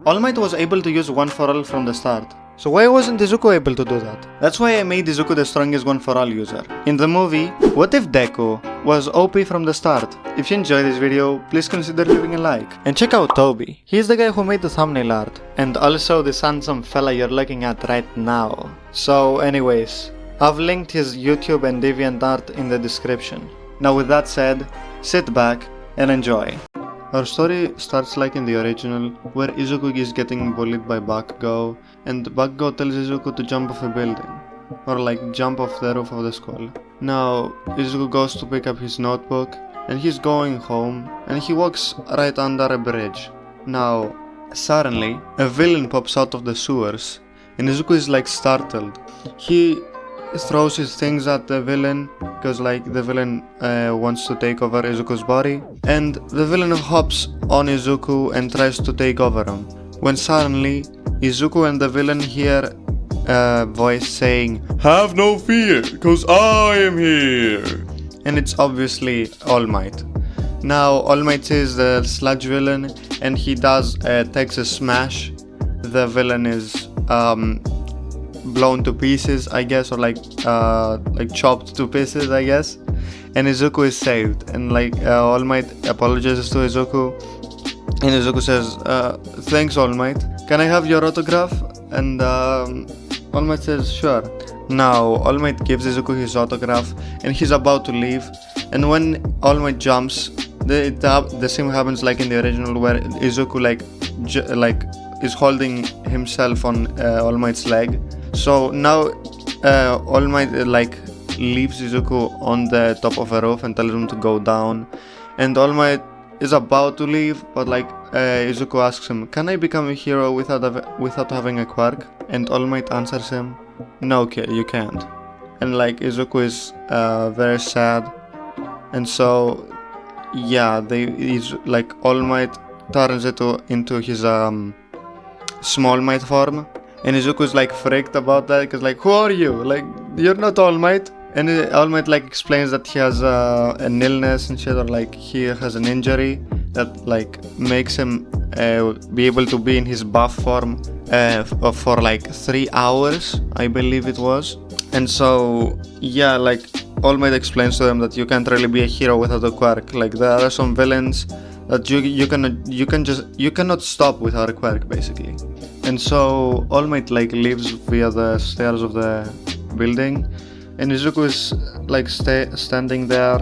All Might was able to use One For All from the start. So why wasn't Izuku able to do that? That's why I made Izuku the strongest One For All user. In the movie, What If Deku was OP from the start? If you enjoyed this video, please consider leaving a like. And check out Tobi. He's the guy who made the thumbnail art. And also this handsome fella you're looking at right now. So anyways, I've linked his YouTube and DeviantArt in the description. Now with that said, sit back and enjoy. Our story starts like in the original, where Izuku is getting bullied by Bakugo, and Bakugo tells Izuku to jump off a building, or like jump off the roof of the school. Now, Izuku goes to pick up his notebook, and he's going home, and he walks right under a bridge. Now, suddenly, a villain pops out of the sewers, and Izuku is like startled. He throws his things at the villain, because like the villain wants to take over Izuku's body, and the villain hops on Izuku and tries to take over him, when suddenly Izuku and the villain hear a voice saying, "Have no fear, cause I am here," and it's obviously All Might. Now All Might is the sludge villain, and he does a Texas smash. The villain is blown to pieces, I guess, or like chopped to pieces, I guess, and Izuku is saved. And like All Might apologizes to Izuku, and Izuku says, "Thanks, All Might. Can I have your autograph?" And All Might says, "Sure." Now All Might gives Izuku his autograph, and he's about to leave. And when All Might jumps, the same happens like in the original, where Izuku is holding himself on All Might's leg. So now All Might leaves Izuku on the top of a roof and tells him to go down. And All Might is about to leave, but Izuku asks him, "Can I become a hero without having a quirk?" And All Might answers him, "No, okay, you can't." And Izuku is very sad. And so yeah, All Might turns into his Small Might form. And Izuku is freaked about that, because who are you? You're not All Might. And All Might explains that he has an illness and shit, or he has an injury that makes him be able to be in his buff form for 3 hours, I believe it was. And so yeah, All Might explains to them that you can't really be a hero without a quirk. There are some villains that you cannot stop without a quirk, basically. And so All Might leaves via the stairs of the building, and Izuku is standing there,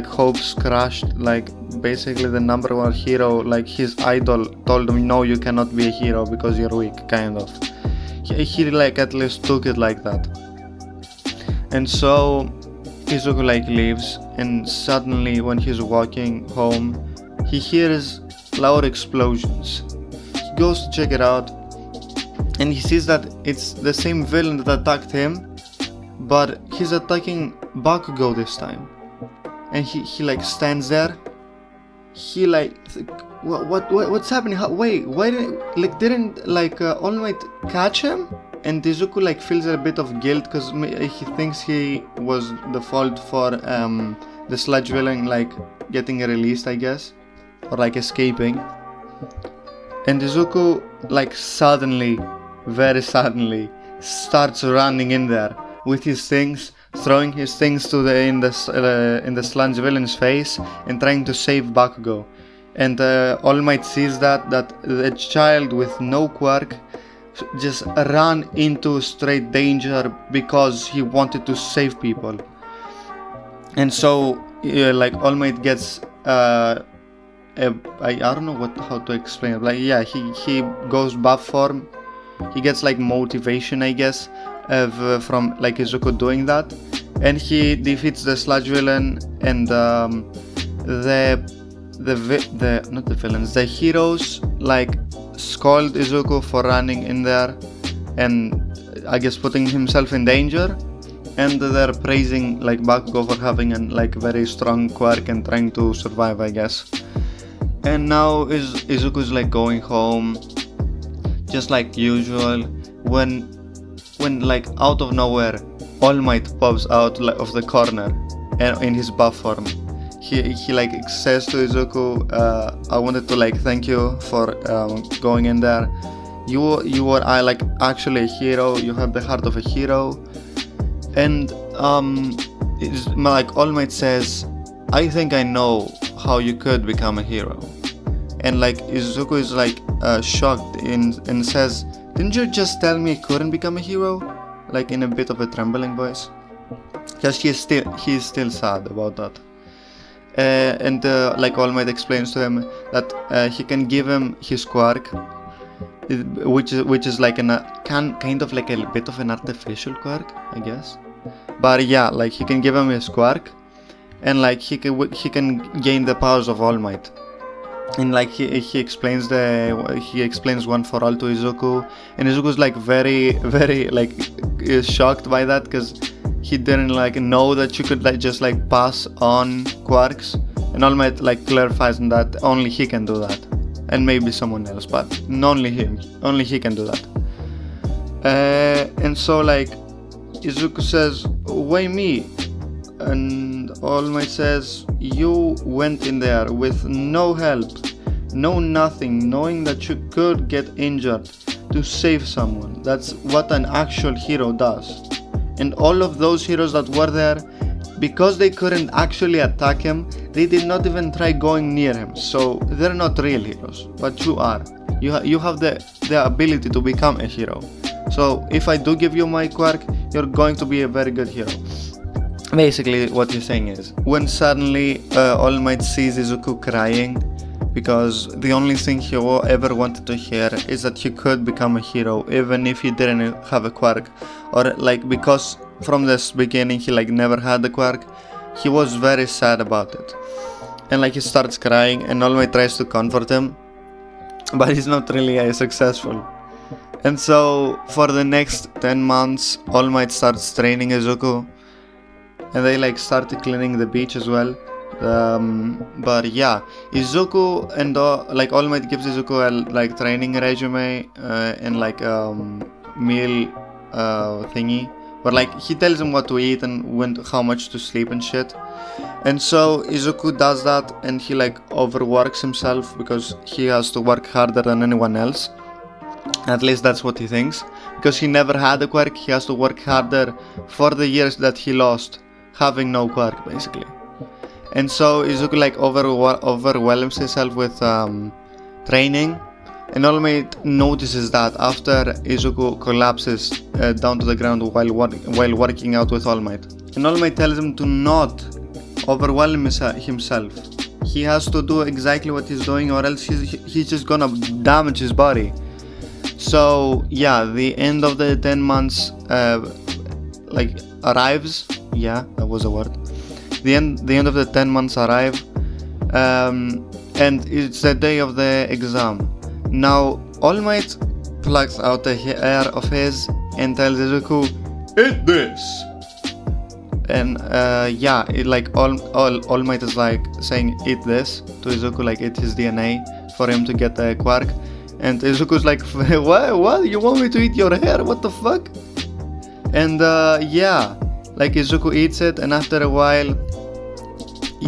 hopes crushed. Basically the number one hero, his idol told him, "No, you cannot be a hero because you're weak," kind of. He at least took it like that. And so Izuku leaves, and suddenly when he's walking home, he hears loud explosions. He goes to check it out, and he sees that it's the same villain that attacked him, but he's attacking Bakugo this time. And he stands there. He what's happening? Wait, why didn't All Might catch him? And Izuku feels a bit of guilt, because he thinks he was the fault for the sludge villain getting released, I guess, or escaping. And Izuku suddenly, very suddenly, starts running in there with his things, throwing his things in the sludge villain's face and trying to save Bakugo. And All Might sees that the child with no quirk just ran into straight danger because he wanted to save people. And so All Might gets I don't know how to explain it. He goes buff form. He gets motivation, I guess, from Izuku doing that, and he defeats the sludge villain. And the heroes scold Izuku for running in there and I guess putting himself in danger, and they're praising Bakugo for having a very strong quirk and trying to survive, I guess. And now Izuku is going home, just like usual, when out of nowhere All Might pops out of the corner and in his buff form. he like says to Izuku, I wanted to like thank you for going in there. You are like actually a hero. You have the heart of a hero. And it's like All Might says, I think I know how you could become a hero. And like Izuku is like shocked and says, didn't you just tell me I couldn't become a hero? Like in a bit of a trembling voice, because he's still sad about that. And like All Might explains to him that he can give him his quirk, which is like kind of like a bit of an artificial quirk, I guess. But yeah, like he can give him his quirk, and like he can gain the powers of All Might. And like he explains one for all to Izuku, and Izuku's like very like shocked by that, because he didn't like know that you could like just like pass on quirks, and All Might like clarifies that only he can do that, and maybe someone else, but only he can do that. And so like Izuku says, why me? And All Might says, you went in there with no help, no nothing, knowing that you could get injured to save someone. That's what an actual hero does. And all of those heroes that were there, because they couldn't actually attack him, they did not even try going near him. So they're not real heroes, but you are. You have the ability to become a hero. So if I do give you my quirk, you're going to be a very good hero. Basically what he's saying is, when suddenly All Might sees Izuku crying, because the only thing he ever wanted to hear is that he could become a hero even if he didn't have a quirk, or like because from this beginning he like never had the quirk, he was very sad about it. And like he starts crying, and All Might tries to comfort him, but he's not really successful. And so for the next 10 months All Might starts training Izuku, and they like started cleaning the beach as well. But yeah, Izuku and like All Might gives Izuku a like training resume and like meal thingy, where like he tells him what to eat and how much to sleep and shit. And so Izuku does that, and he like overworks himself because he has to work harder than anyone else. At least that's what he thinks, because he never had a quirk. He has to work harder for the years that he lost having no quirk, basically. And so Izuku like overwhelms himself with training, and All Might notices that after Izuku collapses down to the ground while working out with All Might. And All Might tells him to not overwhelm himself. He has to do exactly what he's doing, or else he's just gonna damage his body. So yeah, the end of the 10 months like arrives. Yeah, that was a word. The end of the 10 months arrive, and it's the day of the exam. Now All Might plucks out a hair of his and tells Izuku, eat this. And yeah, it like All Might is like saying eat this to Izuku, like eat his DNA for him to get the quirk. And Izuku's like, what? You want me to eat your hair? What the fuck? And yeah, like Izuku eats it, and after a while,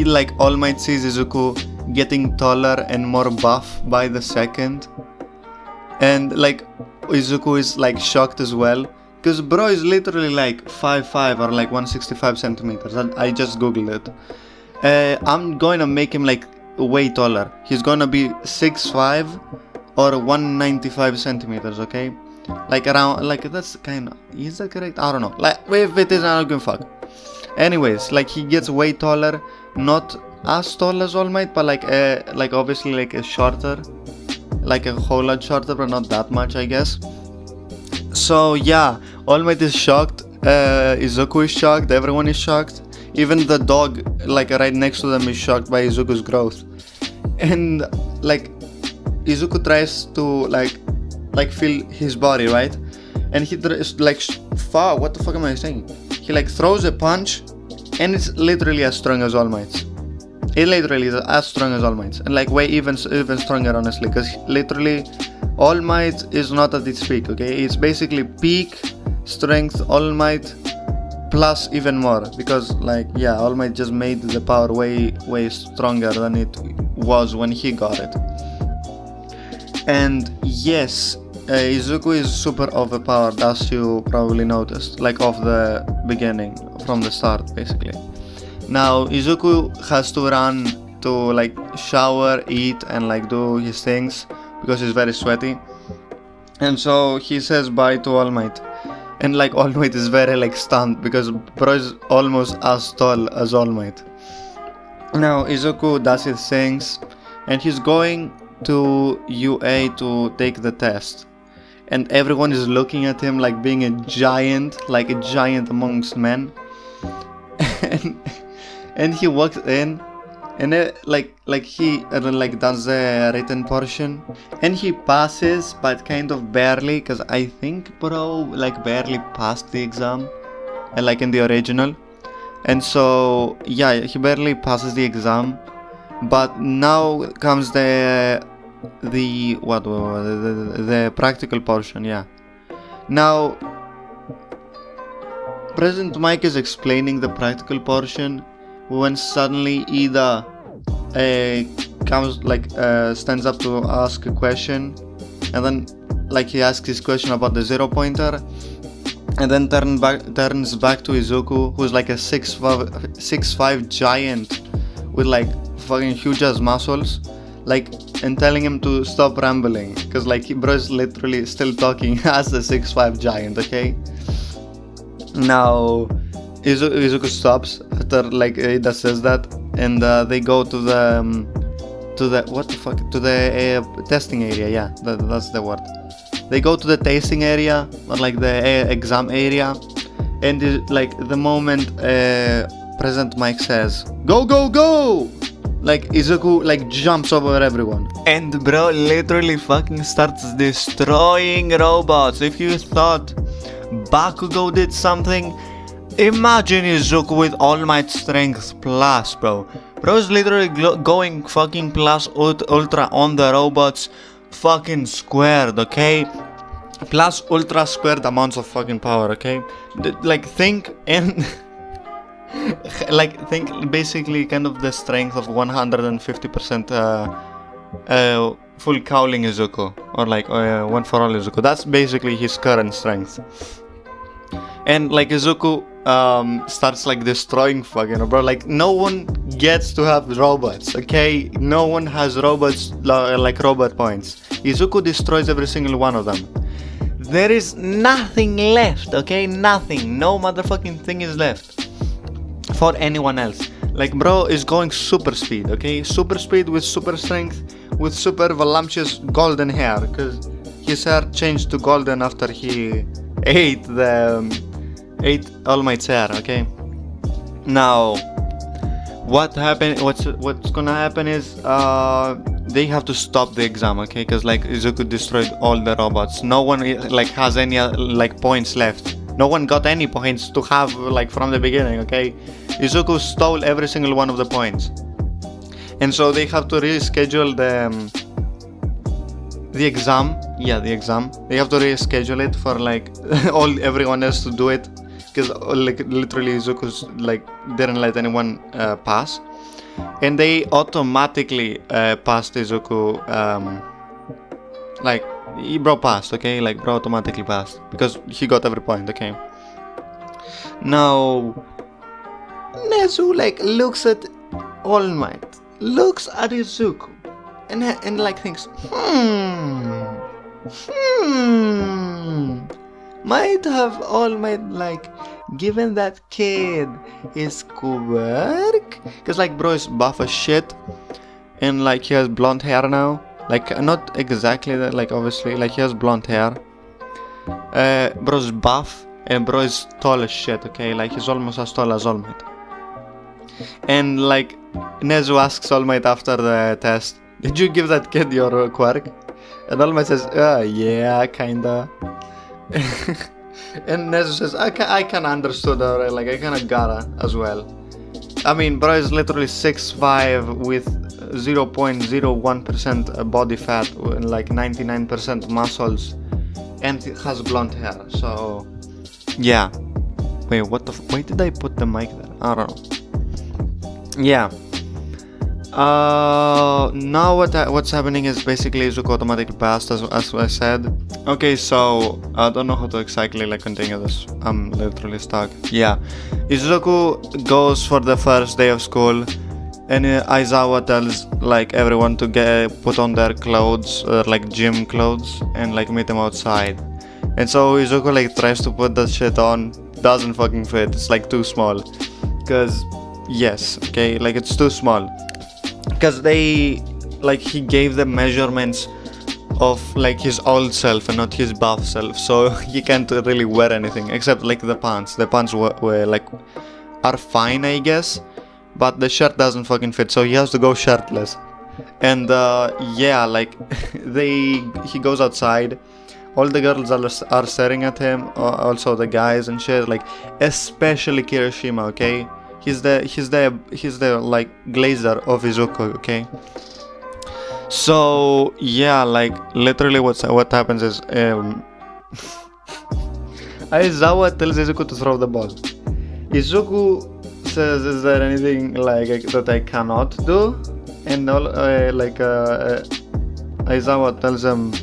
like All Might sees Izuku getting taller and more buff by the second. And like Izuku is like shocked as well, because bro is literally like 5'5" or like 165 centimeters. I just googled it. I'm going to make him like way taller. He's gonna be 6'5" or 195 centimeters, okay? Like around, like that's kind of, is that correct? I don't know. Like if it is, I don't give a fuck. Anyways, like he gets way taller, not as tall as All Might, but like obviously like a shorter, like a whole lot shorter, but not that much, I guess. So yeah, All Might is shocked, Izuku is shocked, everyone is shocked. Even the dog, like right next to them, is shocked by Izuku's growth. And like Izuku tries to like feel his body, right? And he like, what the fuck am I saying? He like throws a punch, and it's literally as strong as All Might's. It literally is as strong as All Might's, and like way even stronger, honestly, because literally All Might is not at its peak, okay? It's basically peak strength All Might plus even more, because like yeah, All Might just made the power way stronger than it was when he got it. And yes, Izuku is super overpowered, as you probably noticed, like off the beginning, from the start basically. Now Izuku has to run to like shower, eat, and like do his things because he's very sweaty. And so he says bye to All Might. And like All Might is very like stunned because bro is almost as tall as All Might. Now Izuku does his things and he's going to UA to take the test. And everyone is looking at him like being a giant amongst men. and he walks in and he does the written portion and he passes, but kind of barely, because I think bro like barely passed the exam, like in the original. And so yeah, he barely passes the exam. But now comes the practical portion. Yeah, now President Mike is explaining the practical portion when suddenly Ida stands up to ask a question, and then like he asks his question about the 0-pointer, and then turns back to Izuku, who's like a 6'5" giant with like fucking huge ass muscles, like, and telling him to stop rambling, because like bro is literally still talking as a 6'5" giant. Okay, now Izuku stops after like Ida says that, and they go to the testing area. Yeah, that's the word. They go to the tasting area, or like the exam area, and like the moment President Mike says go go go, like Izuku like jumps over everyone, and bro literally fucking starts destroying robots. If you thought Bakugo did something, imagine Izuku with All Might strength plus, bro. Bro's literally going fucking plus ultra on the robots, fucking squared, okay? Plus ultra squared amounts of fucking power, okay? Think basically kind of the strength of 150% full cowling Izuku, or like one for all Izuku. That's basically his current strength. And like Izuku starts like destroying fucking bro. Like no one gets to have robots, okay? No one has robots like robot points. Izuku destroys every single one of them. There is nothing left, okay? Nothing. No motherfucking thing is left for anyone else. Like bro is going super speed, okay? Super speed with super strength, with super voluptuous golden hair, because his hair changed to golden after he ate All Might's hair, okay? Now what's gonna happen is they have to stop the exam, okay? Because like Izuku destroyed all the robots. No one like has any like points left. No one got any points to have like from the beginning, okay? Izuku stole every single one of the points, and so they have to reschedule the exam. Yeah, the exam. They have to reschedule it for like everyone else to do it, because like literally Izuku's like didn't let anyone pass, and they automatically passed Izuku. Like bro passed, okay? Like bro automatically passed because he got every point, okay? Now Nezu like looks at All Might, looks at Izuku, and like thinks, might have All Might like given that kid his quirk, because like bro is buff as shit, and like he has blonde hair now. Like not exactly that, like obviously like he has blonde hair. Bro's buff and bro is tall as shit, okay? Like he's almost as tall as All Might. And like Nezu asks All Might after the test, did you give that kid your quirk? And All Might says, yeah, kinda. And Nezu says, I kinda understood alright, like I kinda gotta as well. I mean, bro is literally 6'5" with 0.01% body fat and like 99% muscles, and it has blonde hair, so yeah. Wait, why did I put the mic there? I don't know. Yeah. Now what's happening is basically Izuku automatically passed, as I said. Okay, so I don't know how to exactly like continue this. I'm literally stuck. Yeah, Izuku goes for the first day of school, and Aizawa tells like everyone to put on their clothes, like gym clothes, and like meet him outside. And so Izuku like tries to put that shit on, doesn't fucking fit. It's like too small. Cause yes, okay, like it's too small. Because he gave the measurements of like his old self and not his buff self, so he can't really wear anything except like the pants. The pants were like are fine, I guess, but the shirt doesn't fucking fit, so he has to go shirtless. And yeah, like he goes outside. All the girls are staring at him, also the guys and shit, like especially Kirishima, okay? He's the like glazer of Izuku, okay? So yeah, like literally what happens is Aizawa tells Izuku to throw the ball. Izuku says, "Is there anything like that I cannot do?" And Aizawa tells him,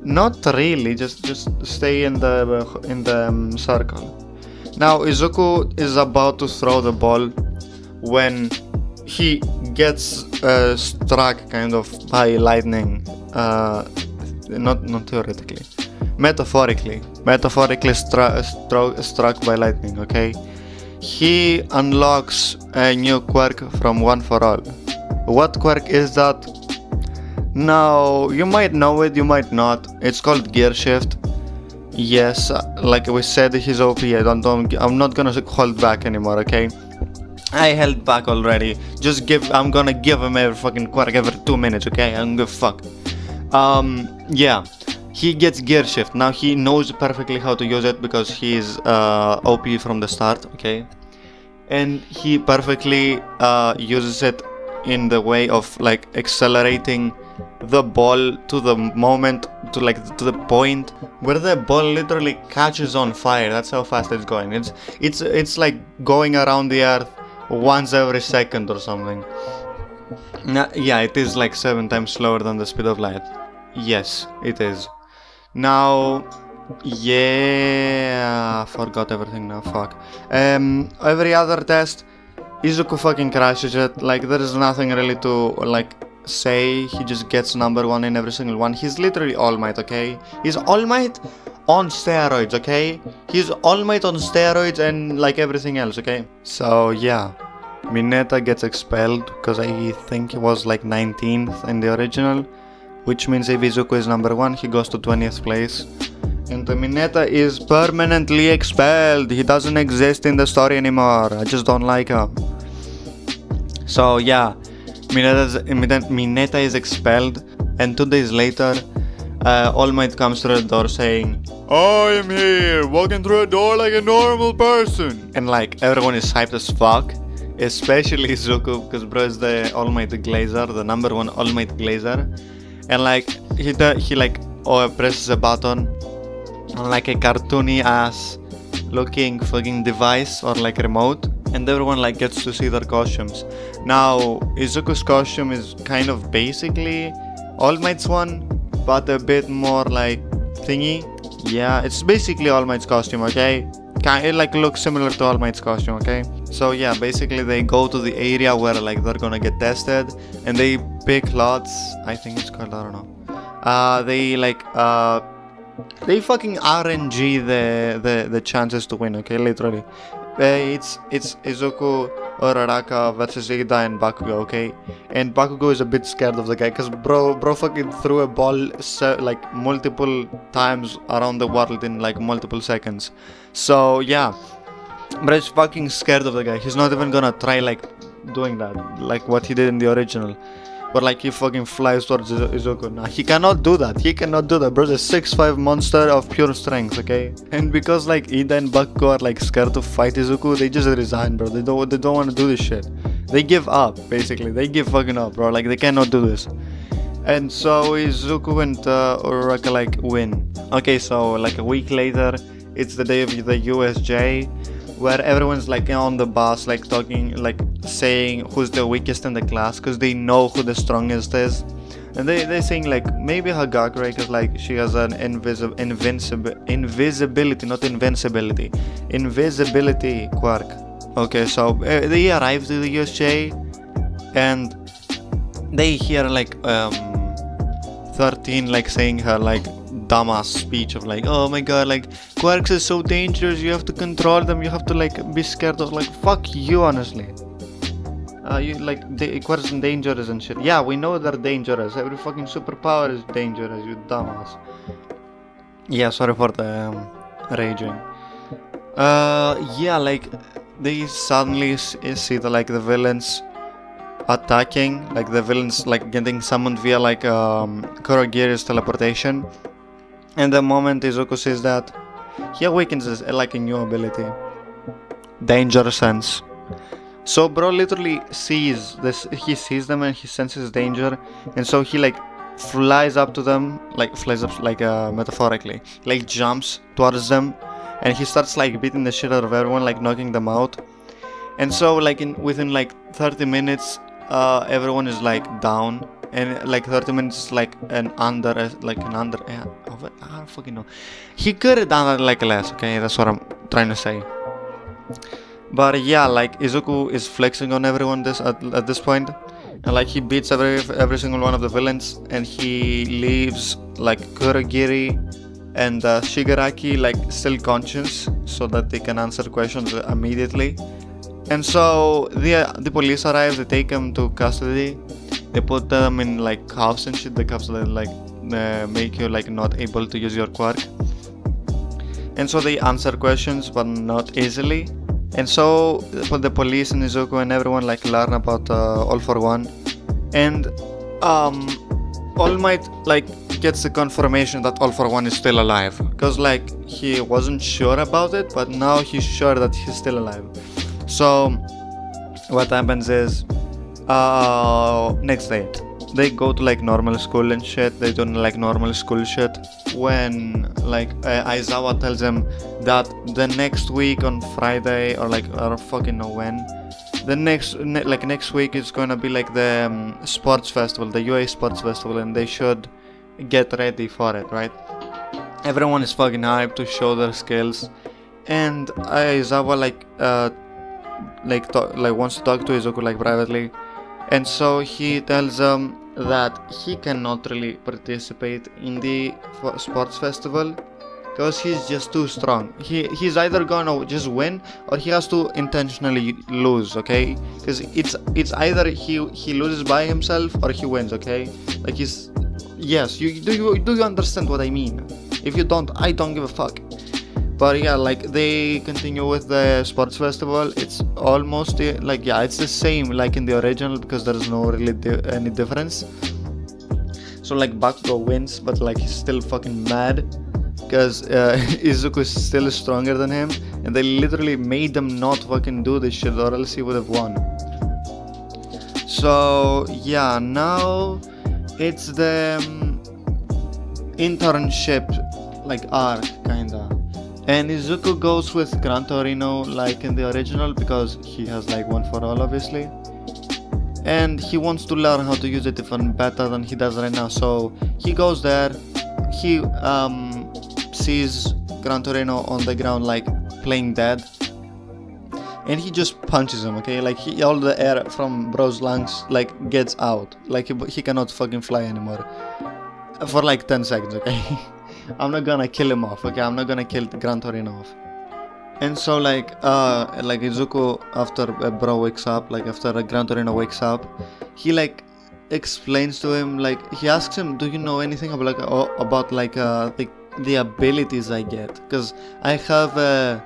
"Not really. Just stay in the circle." Now Izuku is about to throw the ball when he gets struck kind of by lightning. Not theoretically, metaphorically struck by lightning. Okay, he unlocks a new quirk from One for All. What quirk is that? Now you might know it, you might not. It's called Gear Shift. Yes, like we said, he's OP. I'm not gonna hold back anymore, okay? I held back already. I'm gonna give him every fucking quirk every 2 minutes, okay? I don't give a fuck. Yeah, he gets Gear Shift. Now he knows perfectly how to use it because he's OP from the start, okay? And he perfectly uses it in the way of like accelerating the ball to the moment, to the point where the ball literally catches on fire. That's how fast it's going. It's like going around the earth once every second or something. Yeah, it is like 7 times slower than the speed of light. Yes, it is. Now, yeah, forgot everything now. Fuck. Every other test, Izuku fucking crashes it. Like there is nothing really to like say. He just gets number 1 in every single one. He's literally All Might, okay? He's All Might on steroids, okay? He's All Might on steroids and like everything else, okay? So yeah, Mineta gets expelled because I think he was like 19th in the original, which means if Izuku is number 1, he goes to 20th place. And Mineta is permanently expelled. He doesn't exist in the story anymore. I just don't like him. So yeah, Mineta is expelled, and 2 days later, All Might comes through the door saying, "I am here, walking through a door like a normal person." And like everyone is hyped as fuck, especially Izuku, because bro is the All Might Glazer, the number 1 All Might Glazer. And like he presses a button on like a cartoony ass looking fucking device or like remote, and everyone like gets to see their costumes. Now Izuku's costume is kind of basically All Might's one, but a bit more like thingy. Yeah, it's basically All Might's costume, okay? It like looks similar to All Might's costume, okay? So yeah, basically they go to the area where like they're gonna get tested, and they pick lots. I think it's called, I don't know. They fucking RNG the chances to win, okay? Literally, it's Izuku, Uraraka versus Ida and Bakugo, okay? And Bakugo is a bit scared of the guy because bro fucking threw a ball like multiple times around the world in like multiple seconds. So yeah, but he's fucking scared of the guy. He's not even gonna try like doing that, like what he did in the original. But like he fucking flies towards Izuku. Nah, he cannot do that. Bro's a 6'5" monster of pure strength, okay? And because like Ida and Bakugo are like scared to fight Izuku, they just resign, bro. They don't want to do this shit. They give up, basically. They give fucking up, bro. Like they cannot do this. And so Izuku and Uraraka like win. Okay, so like a week later, it's the day of the USJ where everyone's like on the bus, like talking, like saying who's the weakest in the class, because they know who the strongest is. And they're saying like maybe Hagakure, because like she has an invisibility, not invincibility, invisibility quirk. Okay, so they arrive to the USJ and they hear like 13 like saying her like dumbass speech of like, oh my god, like quirks is so dangerous, you have to control them, you have to like be scared of, like, fuck you, honestly. You like the quirks are dangerous and shit. Yeah, we know they're dangerous. Every fucking superpower is dangerous, you dumbass. Yeah, sorry for the raging. Yeah, like they suddenly see the like the villains attacking, like the villains like getting summoned via like Kurogiri's teleportation. And the moment Izuku sees that, he awakens like a new ability, Danger Sense. So bro literally sees this, he sees them and he senses danger, and so he like flies up to them, like flies up like metaphorically, like jumps towards them, and he starts like beating the shit out of everyone, like knocking them out. And so like within like 30 minutes everyone is like down, and like 30 minutes is like an under I don't fucking know. He could have done that like less, okay, that's what I'm trying to say. But yeah, like Izuku is flexing on everyone at this point, and like he beats every single one of the villains, and he leaves like Kurogiri and Shigaraki like still conscious, so that they can answer questions immediately. And so the police arrive, they take him to custody, they put them in like cuffs and shit, the cuffs that like make you like not able to use your quirk. And so they answer questions but not easily. And so the police and Izuku and everyone like learn about All for One, and All Might like gets the confirmation that All for One is still alive, because like he wasn't sure about it, but now he's sure that he's still alive. So what happens is next day they go to like normal school and shit, they do like normal school shit, when like Aizawa tells him that the next week on Friday, or like I don't fucking know when, the next week is gonna be like the sports festival, the UA sports festival, and they should get ready for it, right? Everyone is fucking hyped to show their skills, and Aizawa wants to talk to Izuku like privately. And so he tells them that he cannot really participate in the sports festival because he's just too strong. He's either gonna just win, or he has to intentionally lose, okay? Because it's either he loses by himself or he wins, okay? Like he's, yes, do you understand what I mean? If you don't, I don't give a fuck. But yeah, like they continue with the sports festival. It's almost like, yeah, it's the same like in the original, because there's no really any difference. So like Bakugo wins, but like he's still fucking mad because Izuku is still stronger than him, and they literally made them not fucking do this shit, or else he would have won. So yeah, now it's the internship like arc kinda. And Izuku goes with Gran Torino like in the original, because he has like one for all, obviously. And he wants to learn how to use it even better than he does right now. So he goes there, he sees Gran Torino on the ground like playing dead, and he just punches him, okay? Like all the air from bro's lungs like gets out. Like he cannot fucking fly anymore. For like 10 seconds, okay? I'm not gonna kill him off, okay? I'm not gonna kill Gran Torino off. And so like Izuku, after bro wakes up, like after Gran Torino wakes up, he like explains to him, like he asks him, do you know anything about the abilities I get? Because I have a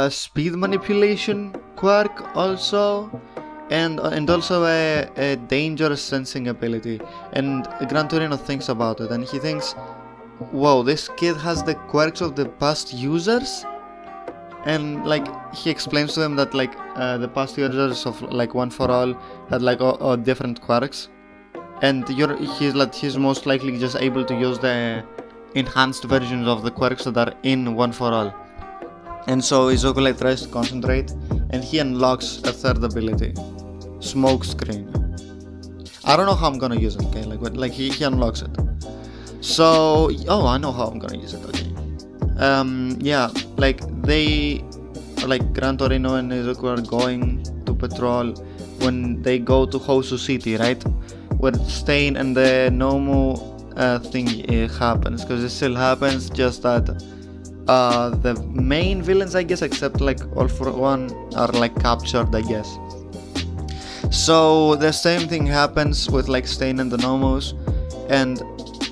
speed manipulation quirk also, and also a dangerous sensing ability. And Gran Torino thinks about it, and he thinks, whoa, this kid has the quirks of the past users. And like he explains to them that like the past users of like One for All had like different quirks, and he's most likely just able to use the enhanced versions of the quirks that are in One for All. And so Izuku like tries to concentrate, and he unlocks a third ability, smoke screen. I don't know how I'm gonna use it, okay? Like he unlocks it. So I know how I'm gonna use it, okay? Yeah, like Gran Torino and Izuku are going to patrol when they go to Hosu City, right? Where Stain and the Nomu thing happens, because it still happens, just that the main villains, I guess, except like All For One, are like captured, I guess. So the same thing happens with like Stain and the Nomus, and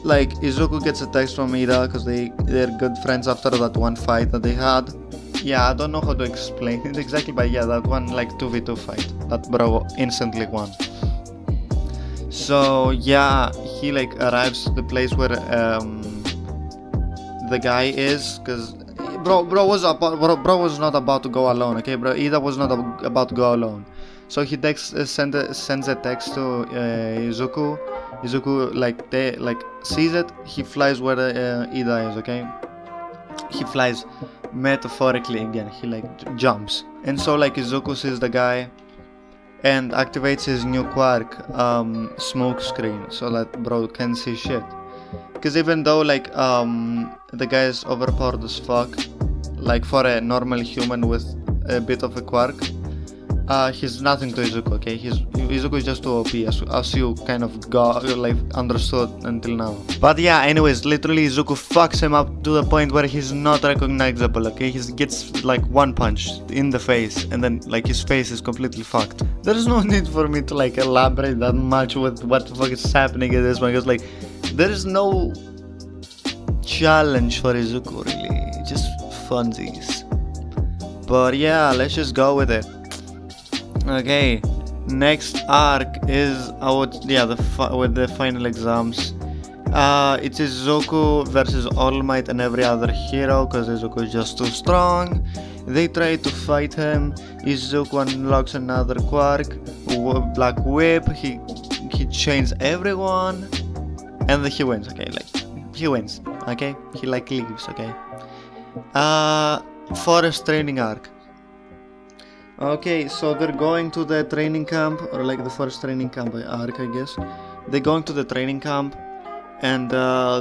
like Izuku gets a text from Ida because they're good friends after that one fight that they had. Yeah, I don't know how to explain it exactly, but yeah, that one like 2v2 fight that bro instantly won. So yeah, he like arrives to the place where the guy is, because bro was not about to go alone, okay, bro? Ida was not about to go alone. So he sends a text to Izuku. Izuku like sees it. He flies where Ida is, okay? He flies metaphorically again. He like jumps, and so like Izuku sees the guy and activates his new quirk, smoke screen, so that bro can see shit. Because even though like the guy is overpowered as fuck, like for a normal human with a bit of a quirk, he's nothing to Izuku, okay? Izuku is just too OP, as you kind of like understood until now. But yeah, anyways, literally Izuku fucks him up to the point where he's not recognizable, okay? He gets like one punch in the face, and then like his face is completely fucked. There's no need for me to like elaborate that much with what the fuck is happening at this one, because like there is no challenge for Izuku really, just funsies. But yeah, let's just go with it. Okay, next arc is with the final exams. It's Izuku versus All Might and every other hero, because Izuku is just too strong. They try to fight him. Izuku unlocks another quirk, Black Whip. He chains everyone, and then he wins. Okay, like he wins. Okay, he like leaves. Okay. Forest training arc. Okay, so they're going to the training camp, or like the first training camp arc, I guess. They're going to the training camp, and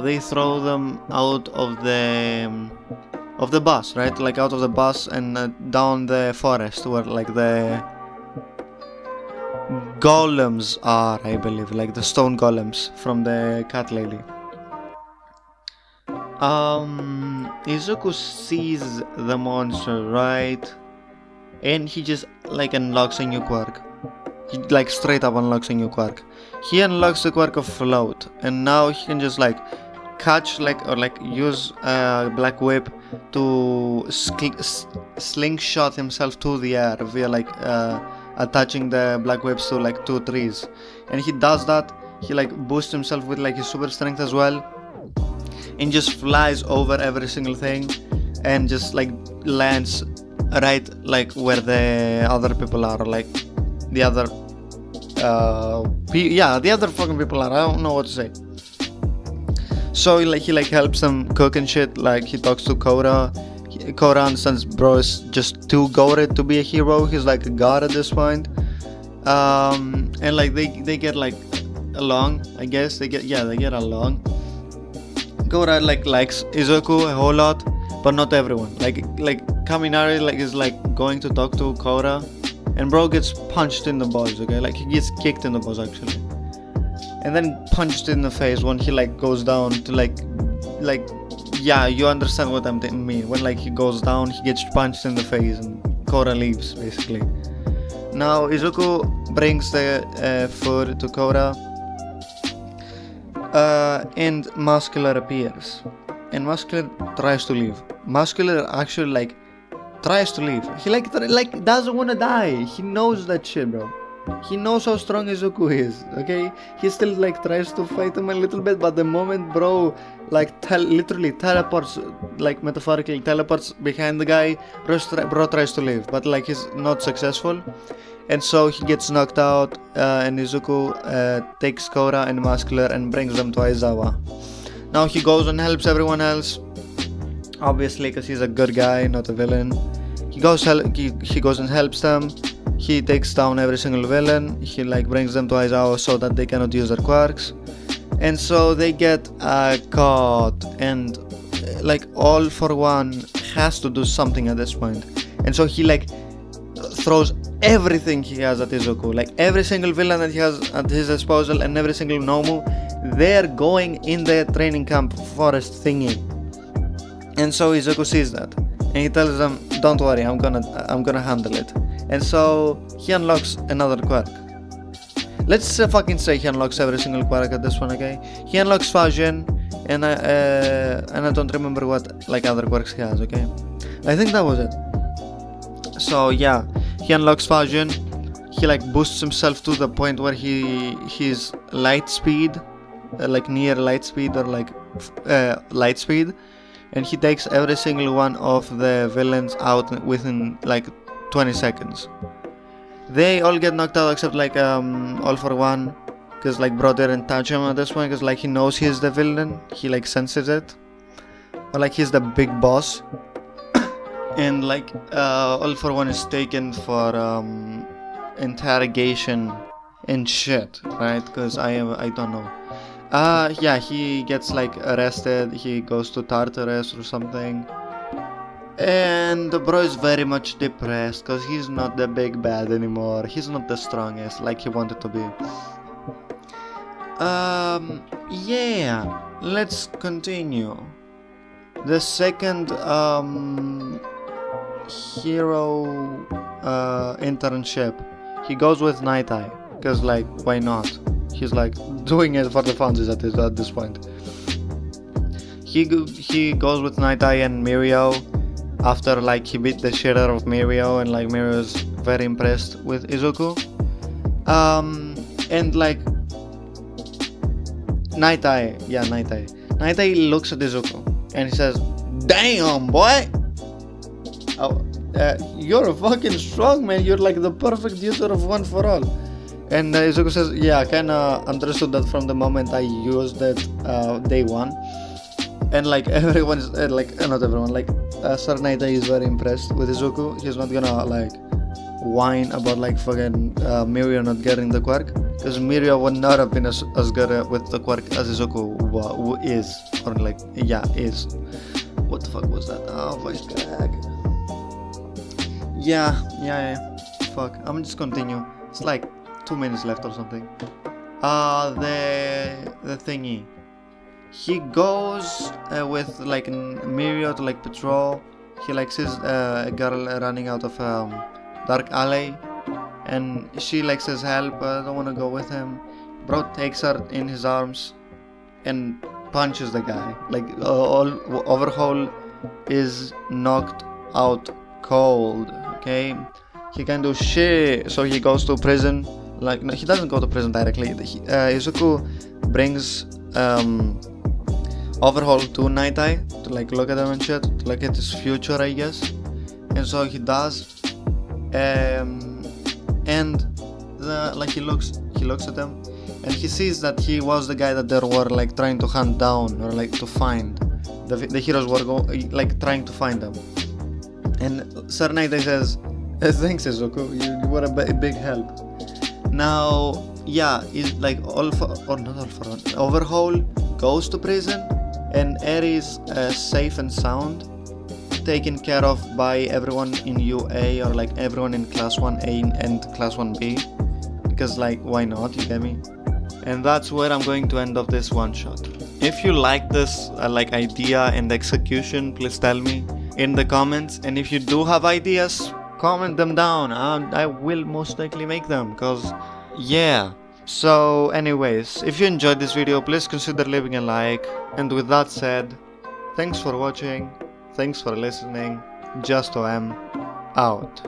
they throw them out of the bus, right? Like out of the bus and down the forest where like the golems are, I believe, like the stone golems from the cat lady. Izuku sees the monster, right? And he just like unlocks a new quirk. He like straight up unlocks a new quirk. He unlocks the quirk of float, and now he can just like catch or use Black Whip to slingshot himself to the air via like attaching the Black Whips to like 2 trees. And he does that. He like boosts himself with like his super strength as well, and just flies over every single thing, and just like lands right like where the other people are, like the other the other fucking people are. I don't know what to say. So he helps them cook and shit. Like he talks to Kora. Kora understands bro is just too goated to be a hero. He's like a god at this point. And like they get like along, I guess. They get along. Kora likes Izuku a whole lot, but not everyone. Like Kaminari is going to talk to Kora, and bro gets punched in the balls, okay? Like he gets kicked in the balls actually, and then punched in the face when he goes down to you understand what I mean. When he goes down, he gets punched in the face, and Kora leaves basically. Now Izuku brings the food to Kora, and Muscular appears, and Muscular tries to leave. Muscular actually tries to leave. He doesn't want to die. He knows that shit, bro. He knows how strong Izuku is, okay? He still tries to fight him a little bit, but the moment bro literally teleports, metaphorically teleports behind the guy, bro tries to leave, but he's not successful, and so he gets knocked out, and Izuku takes Kora and Muscular and brings them to Aizawa. Now he goes and helps everyone else. obviously, because he's a good guy, not a villain. He goes and helps them. He takes down every single villain. He like brings them to his house so that they cannot use their quirks. And so they get caught, and like All For One has to do something at this point. And so he like throws everything he has at Izuku, like every single villain that he has at his disposal and every single Nomu. They're going in the training camp forest thingy. And so Izuku sees that, and he tells them, "Don't worry, I'm gonna handle it." And so he unlocks another quirk. Let's fucking say he unlocks every single quirk at this one, okay? He unlocks Fusion, and I don't remember what like other quirks he has, okay? I think that was it. So yeah, he unlocks Fusion. He like boosts himself to the point where he's light speed, like near light speed or like light speed, and he takes every single one of the villains out within like 20 seconds. They all get knocked out except like All For One, because like bro didn't touch him at this point, because like he knows he's the villain, he like senses it, or like he's the big boss. And like All For One is taken for interrogation and shit, right? Because I don't know. Yeah, he gets like arrested. He goes to Tartarus or something. And the bro is very much depressed because he's not the big bad anymore. He's not the strongest like he wanted to be. Yeah, let's continue. The second hero internship, he goes with Night Eye because like why not? He's like doing it for the funsies at this point. He goes with Night Eye and Mirio after like he beat the shit out of Mirio, and like Mirio's very impressed with Izuku. And like Night Eye looks at Izuku and he says, "Damn boy, you're fucking strong, man. You're like the perfect user of One For All." And Izuku says, "Yeah, I kinda understood that from the moment I used it day one." And like everyone's like not everyone, like Sir Night Eye is very impressed with Izuku. He's not gonna like whine about like fucking Mirio not getting the quirk, because Mirio would not have been as good with the quirk as Izuku is, or like is. What the fuck was that? Oh, voice crack. Yeah. Fuck. I'm just continue. It's like 2 minutes left or something. The thingy. He goes with like Mirio to like patrol. He like sees a girl running out of dark alley, and she like says, "Help! I don't want to go with him." Bro takes her in his arms and punches the guy. Like Overhaul is knocked out cold. Okay, he can do shit. So he goes to prison. Like no, he doesn't go to prison directly. Izuku brings Overhaul to Night Eye to like look at him and shit, to look at his future, I guess. And so he does, and like he looks at him, and he sees that he was the guy that they were like trying to hunt down, or like to find. The heroes were like trying to find them. And Sir Night Eye says, "Thanks, Izuku, you were a big help." Now, yeah, is like Overhaul goes to prison, and Eri is safe and sound, taken care of by everyone in UA, or like everyone in Class 1A and Class 1B, because like why not, you get me? And that's where I'm going to end off this one shot. If you like this like idea and execution, please tell me in the comments, and if you do have ideas, comment them down. I will most likely make them, because yeah. So anyways, if you enjoyed this video, please consider leaving a like, and with that said, thanks for watching, thanks for listening, Just OM out.